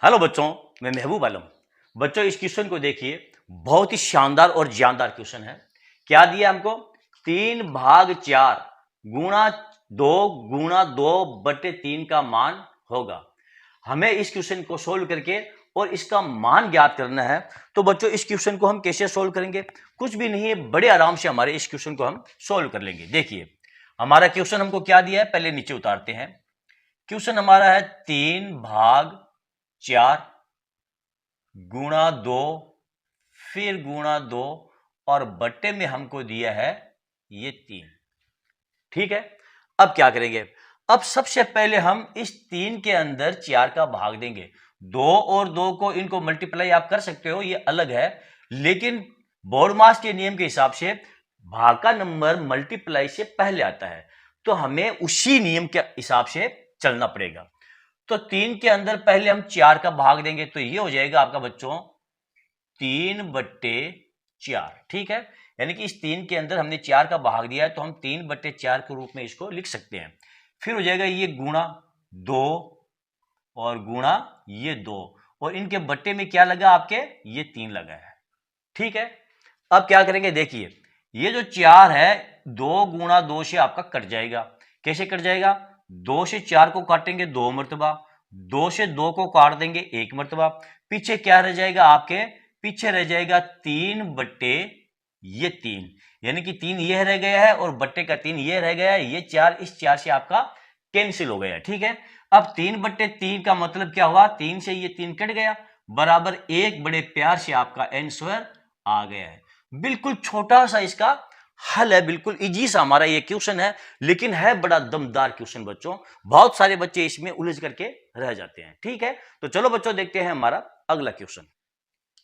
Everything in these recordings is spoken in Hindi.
हेलो बच्चों, मैं महबूब आलम। बच्चों इस क्वेश्चन को देखिए, बहुत ही शानदार और जानदार क्वेश्चन है। क्या दिया हमको? 3/4 गुणा 2 का मान होगा। हमें इस क्वेश्चन को सोल्व करके और इसका मान ज्ञात करना है। तो बच्चों इस क्वेश्चन को हम कैसे सोल्व करेंगे? कुछ भी नहीं है, बड़े आराम से हमारे इस क्वेश्चन को हम सोल्व कर लेंगे। देखिए हमारा क्वेश्चन हमको क्या दिया है, पहले नीचे उतारते हैं। क्वेश्चन हमारा है 3/4 गुणा 2 फिर गुणा 2 और बट्टे में हमको दिया है ये 3। ठीक है, अब क्या करेंगे? अब सबसे पहले हम इस 3 के अंदर 4 का भाग देंगे। 2 और 2 को इनको मल्टीप्लाई आप कर सकते हो, ये अलग है, लेकिन बोर्डमास के नियम के हिसाब से भाग का नंबर मल्टीप्लाई से पहले आता है, तो हमें उसी नियम के हिसाब से चलना पड़ेगा। तो 3 के अंदर पहले हम 4 का भाग देंगे, तो ये हो जाएगा आपका बच्चों 3/4। ठीक है, यानी कि इस 3 के अंदर हमने 4 का भाग दिया है, तो हम 3/4 के रूप में इसको लिख सकते हैं। फिर हो जाएगा ये गुणा 2 और गुणा ये 2, और इनके बट्टे में क्या लगा आपके? ये 3 लगा है। ठीक है, अब क्या करेंगे? देखिए ये जो 4 है 2 गुणा 2 से आपका कट जाएगा। कैसे कट जाएगा? 2 से 4 को काटेंगे 2 मरतबा, 2 से 2 को काट देंगे 1 मरतबा। पीछे क्या रह जाएगा आपके? पीछे रह जाएगा 3/3, यानी कि 3 ये रह गया है और बट्टे का 3 ये रह गया है। ये 4 इस 4 से आपका कैंसिल हो गया। ठीक है, अब 3/3 का मतलब क्या हुआ? 3 से ये 3 कट गया, बराबर 1 बड़े प्यार से आपका आंसर आ गया है। बिल्कुल छोटा सा इसका हल है, बिल्कुल इजी सा हमारा ये क्वेश्चन है, लेकिन है बड़ा दमदार क्वेश्चन बच्चों। बहुत सारे बच्चे इसमें उलझ करके रह जाते हैं। ठीक है, तो चलो बच्चों देखते हैं हमारा अगला क्वेश्चन।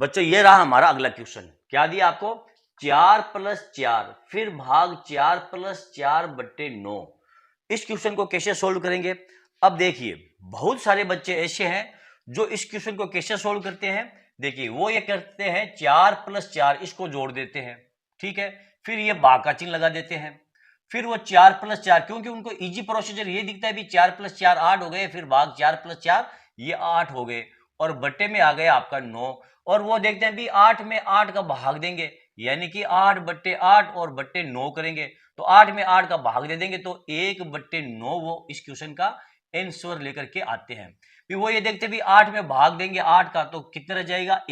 बच्चों ये रहा हमारा अगला क्वेश्चन। क्या दिया आपको? 4+4 फिर भाग 4+4/9। इस क्वेश्चन को कैसे सोल्व करेंगे? अब देखिए बहुत सारे बच्चे ऐसे हैं जो इस क्वेश्चन को कैसे सोल्व करते हैं। देखिए वो ये करते हैं 4+4 इसको जोड़ देते हैं। ठीक है, फिर ये भाग का चिन्ह लगा देते हैं। फिर वो 4+4, क्योंकि उनको इजी प्रोसीजर ये दिखता है भी 4+4 8 हो गए, फिर भाग 4+4 ये 8 हो गए, और बट्टे में आ गया आपका 9। और वो देखते हैं भी 8 में 8 का भाग देंगे, यानी कि 8/8 और बट्टे 9 करेंगे, तो 8 में 8 का भाग दे देंगे, तो 1/9 वो इस क्वेश्चन का आंसर लेकर के आते हैं। फिर वो ये देखते हैं भी 8 में भाग देंगे 8 का, तो कितना रह जाएगा?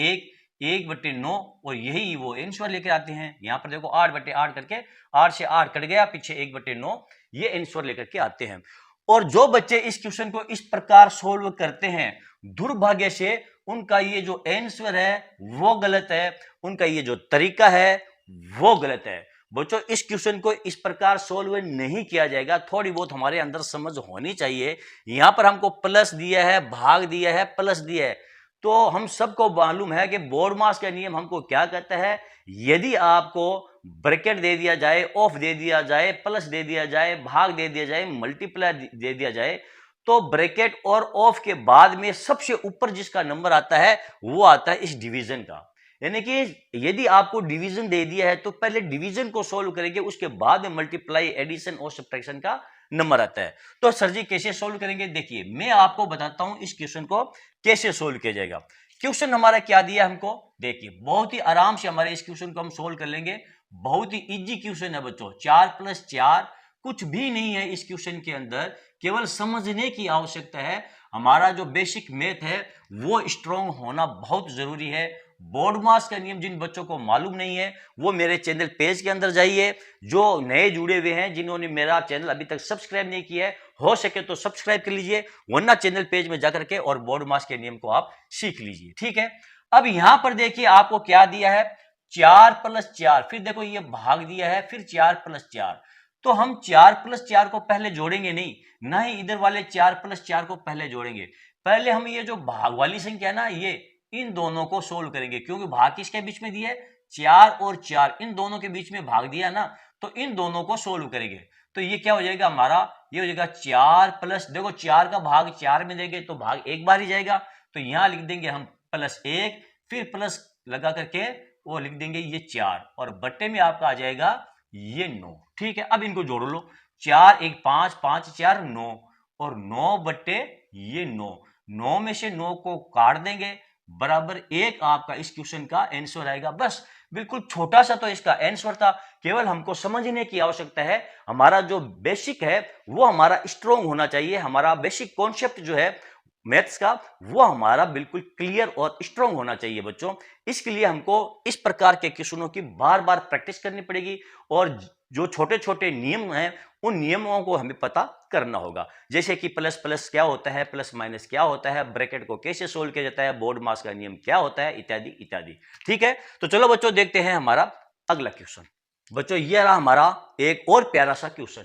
1/9, और यही वो आंसर लेकर आते हैं। यहाँ पर देखो 8/8 करके 8 से 8 कट गया, पीछे 1/9, ये आंसर लेकर के आते हैं। और जो बच्चे इस क्वेश्चन को इस प्रकार सोल्व करते हैं, दुर्भाग्य से उनका ये जो आंसर है वो गलत है, उनका ये जो तरीका है वो गलत है। बच्चों इस क्वेश्चन को इस प्रकार सोल्व नहीं किया जाएगा, थोड़ी बहुत हमारे अंदर समझ होनी चाहिए। यहां पर हमको प्लस दिया है, भाग दिया है, प्लस दिया है, तो हम सबको मालूम है कि बोर्डमास का नियम हमको क्या कहता है। यदि आपको ब्रैकेट दे दिया जाए, ऑफ दे दिया जाए, प्लस दे दिया जाए, भाग दे दिया जाए, मल्टीप्लाई दे दिया जाए, तो ब्रैकेट और ऑफ के बाद में सबसे ऊपर जिसका नंबर आता है वो आता है इस डिवीजन का। यानी कि यदि आपको डिवीजन दे दिया है तो पहले डिवीजन को सोल्व करेंगे, उसके बाद में मल्टीप्लाई, एडिशन और सब्ट्रैक्शन का नंबर आता है। तो सर जी कैसे सोल्व करेंगे? देखिए मैं आपको बताता हूं इस क्वेश्चन को कैसे सोल्व किया जाएगा। क्वेश्चन हमारा क्या दिया हमको? देखिए बहुत ही आराम से हमारे इस क्वेश्चन को हम सोल्व कर लेंगे। बहुत ही इजी क्वेश्चन है बच्चों। 4+4 कुछ भी नहीं है इस क्वेश्चन के अंदर, केवल समझने की आवश्यकता है। हमारा जो बेसिक मैथ है वो स्ट्रॉन्ग होना बहुत जरूरी है। बोर्डमास का नियम जिन बच्चों को मालूम नहीं है वो मेरे चैनल पेज के अंदर जाइए। जो नए जुड़े हुए हैं, जिन्होंने मेरा चैनल अभी तक सब्सक्राइब नहीं किया है, हो सके तो सब्सक्राइब कर लीजिए, वरना चैनल पेज में जाकर के और बोर्डमास के नियम को आप सीख लीजिए। ठीक है, अब यहां पर देखिए आपको क्या दिया है? 4+4, फिर देखो ये भाग दिया है, फिर 4+4। तो हम 4+4 को पहले जोड़ेंगे नहीं, ना ही इधर वाले 4+4 को पहले जोड़ेंगे। पहले हम ये जो भाग वाली संख्या ना, ये इन दोनों को सोल्व करेंगे, क्योंकि भाग किसके बीच में दिया है? 4 और 4, इन दोनों के बीच में भाग दिया ना, तो इन दोनों को सोल्व करेंगे। तो ये क्या हो जाएगा हमारा? ये हो जाएगा 4 प्लस, देखो 4 का भाग 4 में देंगे तो भाग एक बार ही जाएगा, तो यहां लिख देंगे हम +1, फिर प्लस लगा करके वो लिख देंगे ये 4, और बट्टे में आपका आ जाएगा ये 9। ठीक है, अब इनको जोड़ लो। 4 1 5, 5 4 9, और 9 बट्टे ये 9, 9 में से 9 को काट देंगे, बराबर 1 आपका इस क्वेश्चन का आंसर आएगा। बस बिल्कुल छोटा सा तो इसका आंसर था, केवल हमको समझने की आवश्यकता है। हमारा जो बेसिक है वो हमारा स्ट्रॉन्ग होना चाहिए, हमारा बेसिक कॉन्सेप्ट जो है मैथ्स का वो हमारा बिल्कुल क्लियर और स्ट्रॉन्ग होना चाहिए बच्चों। इसके लिए हमको इस प्रकार के क्वेश्चनों की बार बार प्रैक्टिस करनी पड़ेगी, और जो छोटे छोटे नियम हैं उन नियमों को हमें पता करना होगा, जैसे कि प्लस प्लस क्या होता है, प्लस माइनस क्या होता है, ब्रैकेट को कैसे सोल्व किया जाता है, बोर्ड मास का नियम क्या होता है, इत्यादि इत्यादि। ठीक है, तो चलो बच्चों देखते हैं हमारा अगला क्वेश्चन। बच्चों ये रहा हमारा एक और प्यारा सा क्वेश्चन।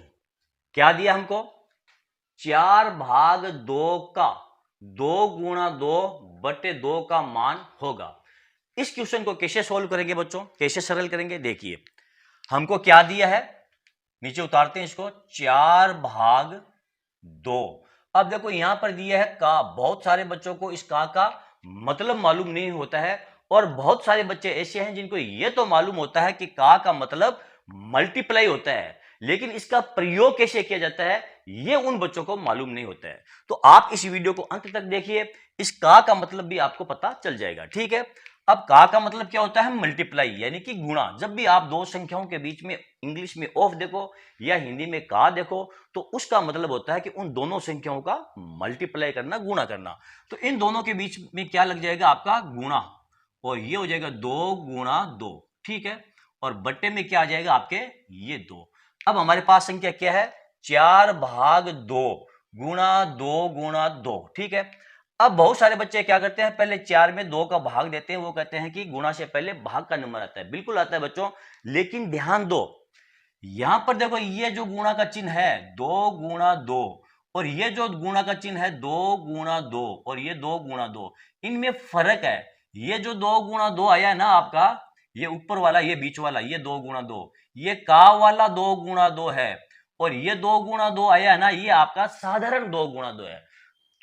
क्या दिया हमको, 4/2 का 2 गुणा 2 बटे 2 का मान होगा। इस क्वेश्चन को कैसे सोल्व करेंगे बच्चों, कैसे सरल करेंगे, देखिए हमको क्या दिया है, नीचे उतारते हैं इसको, 4/2। अब देखो यहां पर दिया है का, बहुत सारे बच्चों को इस का मतलब मालूम नहीं होता है, और बहुत सारे बच्चे ऐसे हैं जिनको यह तो मालूम होता है कि का मतलब मल्टीप्लाई होता है, लेकिन इसका प्रयोग कैसे किया जाता है ये उन बच्चों को मालूम नहीं होता है। तो आप इस वीडियो को अंत तक देखिए, इस का मतलब भी आपको पता चल जाएगा। ठीक है, अब का मतलब क्या होता है, मल्टीप्लाई यानी कि गुणा। जब भी आप दो संख्याओं के बीच में इंग्लिश में ऑफ देखो या हिंदी में का देखो, तो उसका मतलब होता है कि उन दोनों संख्याओं का मल्टीप्लाई करना, गुणा करना। तो इन दोनों के बीच में क्या लग जाएगा, आपका गुणा, और ये हो जाएगा 2 गुणा 2। ठीक है, और बट्टे में क्या आ जाएगा आपके, ये 2। अब हमारे पास संख्या क्या है, 4/2 गुणा 2 गुणा 2। ठीक है, अब बहुत सारे बच्चे क्या करते हैं, पहले 4 में 2 का भाग देते हैं, वो कहते हैं कि गुणा से पहले भाग का नंबर आता है। बिल्कुल आता है बच्चों, लेकिन ध्यान दो, यहां पर देखो ये जो गुणा का चिन्ह है 2 गुणा 2, और ये जो गुणा का चिन्ह है 2 गुणा 2, और ये 2 गुणा 2, इनमें फर्क है। ये जो 2 गुणा 2 आया है ना आपका, ये ऊपर वाला, ये बीच वाला, ये 2 गुणा 2, ये का वाला 2 गुणा 2 है, और ये 2 गुणा 2 आया है ना, ये आपका साधारण 2 गुणा 2 है।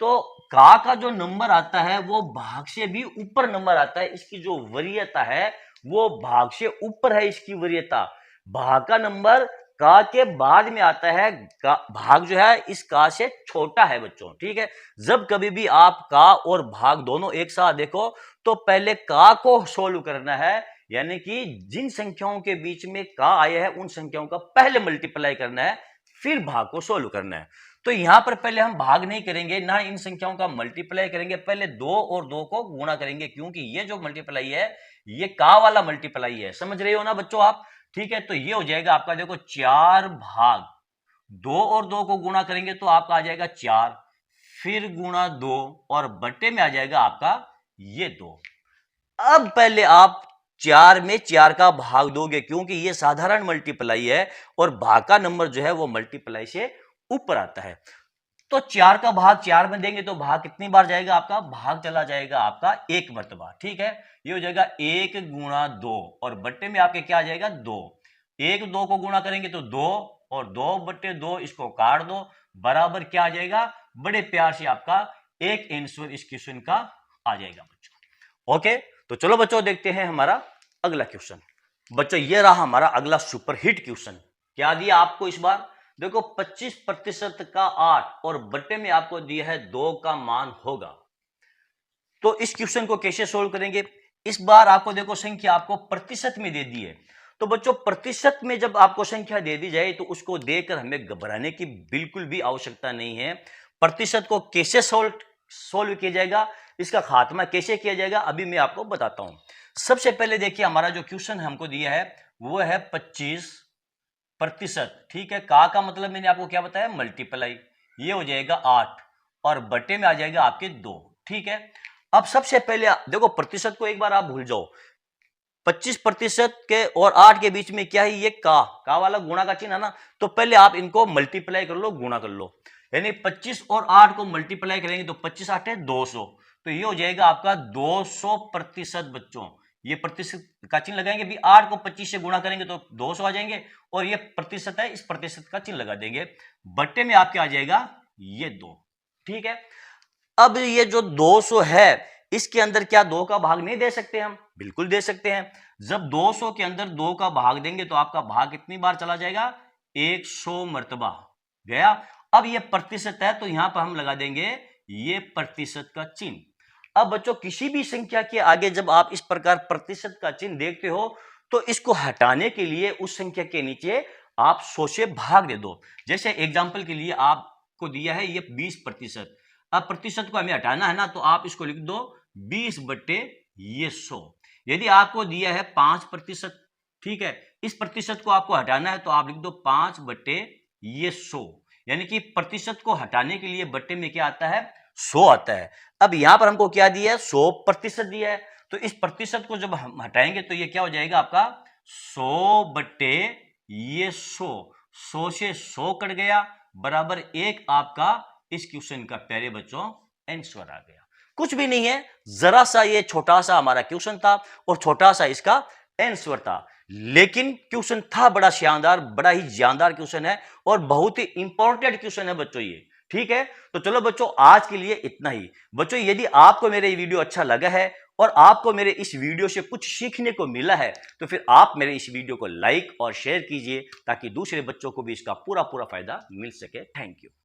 तो का जो नंबर आता है वो भाग से भी ऊपर नंबर आता है, इसकी जो वरीयता है वो भाग से ऊपर है, इसकी वरीयता। भाग का नंबर का के बाद में आता है, भाग जो है इस का से छोटा है बच्चों। ठीक है, जब कभी भी आप का और भाग दोनों एक साथ देखो तो पहले का को सोल्व करना है, यानी कि जिन संख्याओं के बीच में का आया है उन संख्याओं का पहले मल्टीप्लाई करना है, फिर भाग को सोल्व करना है। तो यहां पर पहले हम भाग नहीं करेंगे ना, इन संख्याओं का मल्टीप्लाई करेंगे, पहले 2 और 2 को गुणा करेंगे, क्योंकि ये जो मल्टीप्लाई है ये का वाला मल्टीप्लाई है। समझ रहे हो ना बच्चों आप। ठीक है, तो ये हो जाएगा आपका, देखो 4/2 और 2 को गुणा करेंगे तो आपका आ जाएगा 4, फिर गुणा 2, और बट्टे में आ जाएगा आपका ये 2। अब पहले आप 4 में 4 का भाग दोगे, क्योंकि ये साधारण मल्टीप्लाई है और भाग का नंबर जो है वो मल्टीप्लाई से ऊपर आता है। तो 4 का भाग 4 में देंगे तो भाग कितनी बार जाएगा आपका, भाग चला जाएगा आपका 1 मरतबा। ठीक है, ये हो जाएगा 1 गुणा 2, और बट्टे में आपके क्या आ जाएगा 2। 1 2 को गुणा करेंगे तो 2, और 2 बट्टे 2 इसको काट दो, बराबर क्या आ जाएगा, बड़े प्यार से आपका एक आंसर इस क्वेश्चन का आ जाएगा बच्चों। ओके, तो चलो बच्चों देखते हैं हमारा अगला क्वेश्चन। बच्चों ये रहा हमारा अगला सुपर हिट क्वेश्चन। क्या दिया आपको इस बार, देखो 25% का 8 और बट्टे में आपको दिया है 2 का मान होगा। तो इस क्वेश्चन को कैसे सोल्व करेंगे, इस बार आपको देखो संख्या आपको प्रतिशत में दे दी है। तो बच्चों प्रतिशत में जब आपको संख्या दे दी जाए तो उसको देकर हमें घबराने की बिल्कुल भी आवश्यकता नहीं है। प्रतिशत को कैसे सोल्व किया जाएगा, इसका खात्मा कैसे किया जाएगा, अभी मैं आपको बताता हूं। सबसे पहले देखिए हमारा जो क्वेश्चन हमको दिया है वो है 25%। ठीक है, का मतलब मैंने आपको क्या बताया, मल्टीप्लाई, ये हो जाएगा 8, और बटे में आ जाएगा आपके 2। ठीक है, अब सबसे पहले देखो प्रतिशत को एक बार आप भूल जाओ, 25% के और 8 के बीच में क्या है, ये का वाला गुणा का चिन्ह है ना, तो पहले आप इनको मल्टीप्लाई कर लो, गुणा कर लो, यानी 25 और 8 को मल्टीप्लाई करेंगे तो 25 8 है 200, तो ये हो जाएगा आपका 200% बच्चों। ये प्रतिशत का चिन्ह लगाएंगे, भी 8 को 25 से गुणा करेंगे तो 200 आ जाएंगे, और ये प्रतिशत है, इस प्रतिशत का चिन्ह लगा देंगे, बट्टे में आपके आ जाएगा ये 2। ठीक है, अब ये जो 200 है इसके अंदर क्या 2 का भाग नहीं दे सकते हम, बिल्कुल दे सकते हैं। जब 200 के अंदर 2 का भाग देंगे तो आपका भाग कितनी बार चला जाएगा, 100 मरतबा गया। अब ये प्रतिशत है तो यहां पर हम लगा देंगे ये प्रतिशत का चिन्ह। अब बच्चों किसी भी संख्या के आगे जब आप इस प्रकार प्रतिशत का चिन्ह देखते हो तो इसको हटाने के लिए उस संख्या के नीचे आप 100 से भाग दे दो। जैसे एग्जांपल के लिए आपको दिया है ये 20%। अब प्रतिशत को हमें हटाना है ना, तो आप इसको लिख दो 20 बटे ये 100। यदि आपको दिया है 5%, ठीक है, इस प्रतिशत को आपको हटाना है तो आप लिख दो 5 बटे ये 100। यानी कि प्रतिशत को हटाने के लिए बट्टे में क्या आता है, 100 आता है। अब यहां पर हमको क्या दिया है, 100% दिया है, तो इस प्रतिशत को जब हम हटाएंगे तो ये क्या हो जाएगा आपका 100 बट्टे ये 100 से 100 कट गया, बराबर 1 आपका इस क्वेश्चन का प्यारे बच्चों आंसर आ गया। कुछ भी नहीं है, जरा सा ये छोटा सा हमारा क्वेश्चन था और छोटा सा इसका आंसर था, लेकिन क्वेश्चन था बड़ा शानदार, बड़ा ही जानदार क्वेश्चन है और बहुत ही इंपॉर्टेंट क्वेश्चन है बच्चों ये। ठीक है, तो चलो बच्चों आज के लिए इतना ही। बच्चों यदि आपको मेरा ये वीडियो अच्छा लगा है और आपको मेरे इस वीडियो से कुछ सीखने को मिला है तो फिर आप मेरे इस वीडियो को लाइक और शेयर कीजिए ताकि दूसरे बच्चों को भी इसका पूरा फायदा मिल सके। Thank you.